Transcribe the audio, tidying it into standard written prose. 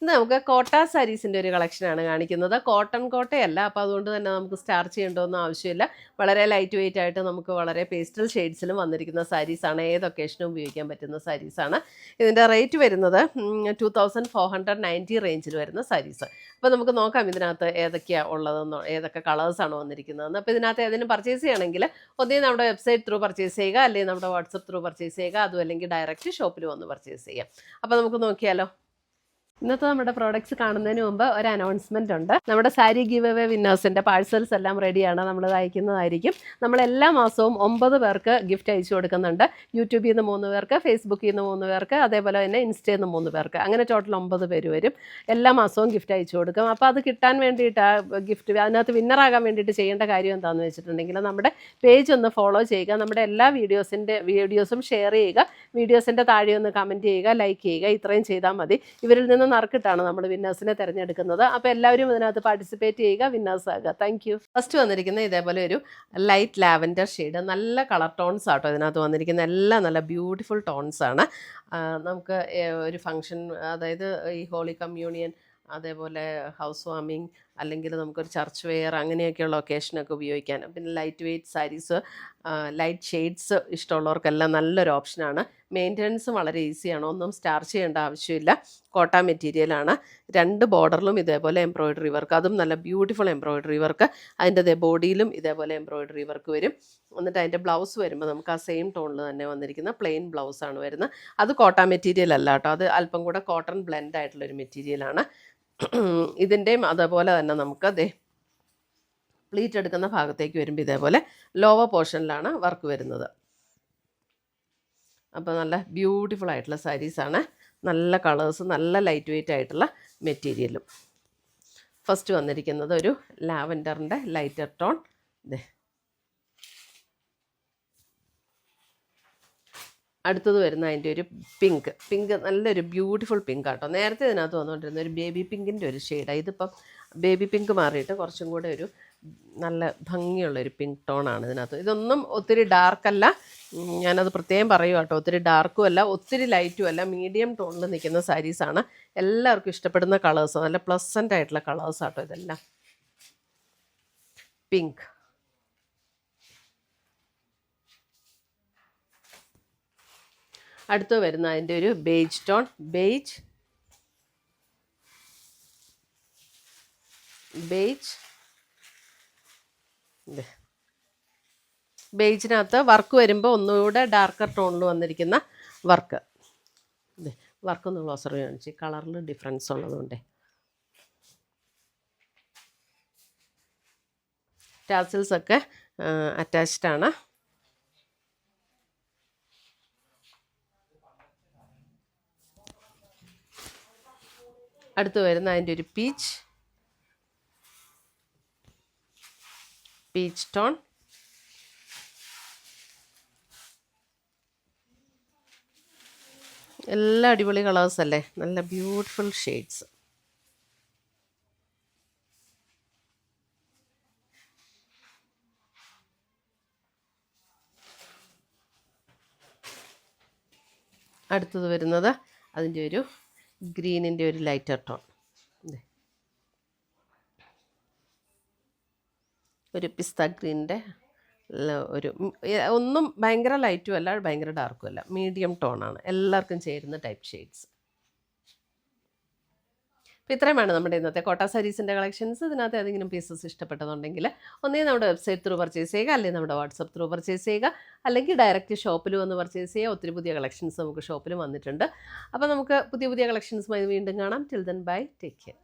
ഇന്ന് നമുക്ക് കോട്ട സാരീസിൻ്റെ ഒരു കളക്ഷനാണ് കാണിക്കുന്നത്. കോട്ടൺ കോട്ടയല്ല, അപ്പോൾ അതുകൊണ്ട് തന്നെ നമുക്ക് സ്റ്റാർച്ച് ചെയ്യേണ്ടതൊന്നും ആവശ്യമില്ല. വളരെ ലൈറ്റ് വെയിറ്റ് ആയിട്ട് നമുക്ക് വളരെ പേസ്റ്റൽ ഷെയ്ഡ്സിലും വന്നിരിക്കുന്ന സാരീസാണ്. ഏത് ഒക്കേഷനും ഉപയോഗിക്കാൻ പറ്റുന്ന സാരീസാണ്. ഇതിൻ്റെ റേറ്റ് വരുന്നത് 2490 റേഞ്ചിൽ വരുന്ന സാരീസ്. അപ്പോൾ നമുക്ക് നോക്കാം ഇതിനകത്ത് ഏതൊക്കെയാണ് ഉള്ളതെന്നോ ഏതൊക്കെ കളേഴ്സാണ് വന്നിരിക്കുന്നതെന്ന്. അപ്പോൾ ഇതിനകത്ത് ഏതെങ്കിലും പർച്ചേസ് ചെയ്യണമെങ്കിൽ ഒന്നേ നമ്മുടെ വെബ്സൈറ്റ് ത്രൂ പർച്ചേസ് ചെയ്യുക, അല്ലെങ്കിൽ നമ്മുടെ വാട്സപ്പ് ത്രൂ പർച്ചേസ് ചെയ്യുക, അതും അല്ലെങ്കിൽ ഡയറക്റ്റ് ഷോപ്പിൽ വന്ന് പർച്ചേസ് ചെയ്യാം. അപ്പോൾ നമുക്ക് നോക്കിയാലോ. ഇന്നത്തെ നമ്മുടെ പ്രോഡക്റ്റ്സ് കാണുന്നതിന് മുമ്പ് ഒരു അനൗൺസ്മെന്റ് ഉണ്ട്. നമ്മുടെ സാരി ഗിവ് അവേ വിന്നേഴ്സിന്റെ പാഴ്സൽസ് എല്ലാം റെഡിയാണ്, നമ്മൾ അയക്കുന്നതായിരിക്കും. നമ്മൾ എല്ലാ മാസവും 9 പേർക്ക് ഗിഫ്റ്റ് അയച്ചു കൊടുക്കുന്നുണ്ട്. യൂട്യൂബിൽ നിന്ന് 3 പേർക്ക്, ഫേസ്ബുക്കിൽ നിന്ന് 3 പേർക്ക്, അതേപോലെ തന്നെ ഇൻസ്റ്റയിൽ നിന്ന് 3 പേർക്ക്, അങ്ങനെ ടോട്ടൽ 9 പേര് വരും. എല്ലാ മാസവും ഗിഫ്റ്റ് അയച്ചു കൊടുക്കും. അപ്പോൾ അത് കിട്ടാൻ വേണ്ടിയിട്ട് ഗിഫ്റ്റ് അതിനകത്ത് വിന്നറാകാൻ വേണ്ടിയിട്ട് ചെയ്യേണ്ട കാര്യം എന്താണെന്ന് വെച്ചിട്ടുണ്ടെങ്കിൽ നമ്മുടെ പേജ് ഒന്ന് ഫോളോ ചെയ്യുക, നമ്മുടെ എല്ലാ വീഡിയോസും ഷെയർ ചെയ്യുക, വീഡിയോസിൻ്റെ താഴെ ഒന്ന് കമൻറ്റ് ചെയ്യുക, ലൈക്ക് ചെയ്യുക. ഇത്രയും ചെയ്താൽ മതി. ഇവരിൽ നിന്ന് നറുക്കിട്ടാണ് നമ്മൾ വിന്നേഴ്സിനെ തിരഞ്ഞെടുക്കുന്നത്. അപ്പോൾ എല്ലാവരും ഇതിനകത്ത് പാർട്ടിസിപ്പേറ്റ് ചെയ്യുക, വിന്നേഴ്സ് ആകുക. Thank you. ഫസ്റ്റ് വന്നിരിക്കുന്നത് ഇതേപോലെ ഒരു ലൈറ്റ് ലാവൻഡർ ഷെയ്ഡ്, നല്ല കളർ ടോൺസ് ആട്ടോ ഇതിനകത്ത് വന്നിരിക്കുന്നത്. എല്ലാം നല്ല ബ്യൂട്ടിഫുൾ ടോൺസ് ആണ്. നമുക്ക് ഒരു ഫങ്ഷൻ, അതായത് ഈ ഹോളി കമ്മ്യൂണിയൻ, അതേപോലെ ഹൗസ് വാമിങ്, അല്ലെങ്കിൽ നമുക്കൊരു ചർച്ച് വെയർ, അങ്ങനെയൊക്കെയുള്ള ഒക്കേഷനൊക്കെ ഉപയോഗിക്കാൻ. പിന്നെ light weight sarees, light shades ഇഷ്ടമുള്ളവർക്കെല്ലാം നല്ലൊരു ഓപ്ഷനാണ്. മെയിൻ്റനൻസും വളരെ ഈസിയാണ്, ഒന്നും സ്റ്റാർച്ച് ചെയ്യേണ്ട ആവശ്യമില്ല. കോട്ട മെറ്റീരിയലാണ്. 2 ബോർഡറിലും ഇതേപോലെ എംബ്രോയിഡറി വർക്ക്, അതും നല്ല ബ്യൂട്ടിഫുൾ എംബ്രോയിഡറി വർക്ക്. അതിൻ്റെ ബോഡിയിലും ഇതേപോലെ എംബ്രോയിഡറി വർക്ക് വരും. എന്നിട്ട് അതിൻ്റെ ബ്ലൗസ് വരുമ്പോൾ നമുക്ക് ആ സെയിം ടോണിൽ തന്നെ വന്നിരിക്കുന്ന പ്ലെയിൻ ബ്ലൗസാണ് വരുന്നത്. അത് കോട്ട മെറ്റീരിയൽ അല്ല കേട്ടോ, അത് അല്പം കൂടെ കോട്ടൺ ബ്ലെൻഡ് ആയിട്ടുള്ളൊരു മെറ്റീരിയലാണ്. ഇതിൻ്റെയും അതേപോലെ തന്നെ നമുക്ക് പ്ലീറ്റ് എടുക്കുന്ന ഭാഗത്തേക്ക് വരുമ്പോൾ ഇതേപോലെ ലോവർ പോർഷനിലാണ് വർക്ക് വരുന്നത്. അപ്പോൾ നല്ല ബ്യൂട്ടിഫുൾ ആയിട്ടുള്ള സാരീസാണ്. നല്ല കളേഴ്സ്, നല്ല ലൈറ്റ് വെയ്റ്റ് ആയിട്ടുള്ള മെറ്റീരിയലും. ഫസ്റ്റ് വന്നിരിക്കുന്നത് ഒരു ലാവൻഡറിൻ്റെ ലൈറ്റർ ടോൺ. അടുത്തത് വരുന്ന അതിൻ്റെ ഒരു പിങ്ക് നല്ലൊരു ബ്യൂട്ടിഫുൾ പിങ്ക് ആട്ടോ. നേരത്തെ ഇതിനകത്ത് വന്നുകൊണ്ടിരുന്ന ഒരു ബേബി പിങ്കിൻ്റെ ഒരു ഷെയ്ഡാണ്. ഇതിപ്പം ബേബി പിങ്ക് മാറിയിട്ട് കുറച്ചും കൂടെ ഒരു നല്ല ഭംഗിയുള്ളൊരു പിങ്ക് ടോണാണ് ഇതിനകത്ത്. ഇതൊന്നും ഒത്തിരി ഡാർക്കല്ല, ഞാനത് പ്രത്യേകം പറയും കേട്ടോ. ഒത്തിരി ഡാർക്കും അല്ല, ഒത്തിരി ലൈറ്റും അല്ല, മീഡിയം ടോണിൽ നിൽക്കുന്ന സാരീസാണ്. എല്ലാവർക്കും ഇഷ്ടപ്പെടുന്ന കളേഴ്സ്, നല്ല പ്ലസൻ്റ് ആയിട്ടുള്ള കളേഴ്സാട്ടോ ഇതെല്ലാം. പിങ്ക്, അടുത്ത് വരുന്ന അതിൻ്റെ ഒരു ബേജ് ടോൺ. ബേജിനകത്ത് വർക്ക് വരുമ്പോൾ ഒന്നുകൂടെ ഡാർക്കർ ടോണിൽ വന്നിരിക്കുന്ന വർക്കൊന്ന് ക്ലോസർ കാണിച്ച്, കളറിൽ ഡിഫറൻസ് ഉള്ളതുകൊണ്ട്. ടാസിൽസ് ഒക്കെ അറ്റാച്ച്ഡ് ആണ്. അടുത്ത് വരുന്ന അതിൻ്റെ ഒരു പീച്ച് ടോൺ. എല്ലാം അടിപൊളി കളേഴ്സ് അല്ലേ, നല്ല ബ്യൂട്ടിഫുൾ ഷെയ്ഡ്സ്. അടുത്തത് വരുന്നത് അതിൻ്റെ ഒരു ഗ്രീനിൻ്റെ ഒരു ലൈറ്റർ ടോൺ, ഒരു പിസ്ത ഗ്രീനിൻ്റെ ഒന്നും ഭയങ്കര ലൈറ്റും അല്ല ഭയങ്കര ഡാർക്കും അല്ല, മീഡിയം ടോണാണ്. എല്ലാവർക്കും ചേരുന്ന ടൈപ്പ് ഷെയ്ഡ്സ്. അപ്പോൾ ഇത്രയുമാണ് നമ്മുടെ ഇന്നത്തെ കോട്ട സാരീസിൻ്റെ കളക്ഷൻസ്. ഇതിനകത്ത് ഏതെങ്കിലും പീസസ് ഇഷ്ടപ്പെട്ടതുണ്ടെങ്കിൽ ഒന്നേ നമ്മുടെ വെബ്സൈറ്റ് ത്രൂ പർച്ചേസ് ചെയ്യുക, അല്ലെങ്കിൽ നമ്മുടെ വാട്സപ്പ് ത്രൂ പർച്ചേസ് ചെയ്യുക, അല്ലെങ്കിൽ ഡയറക്റ്റ് ഷോപ്പിൽ വന്ന് പർച്ചേസ് ചെയ്യുക. ഒത്തിരി പുതിയ കളക്ഷൻസ് നമുക്ക് ഷോപ്പിൽ വന്നിട്ടുണ്ട്. അപ്പോൾ നമുക്ക് പുതിയ കളക്ഷൻസുമായി വീണ്ടും കാണാം. Till then bye, take care.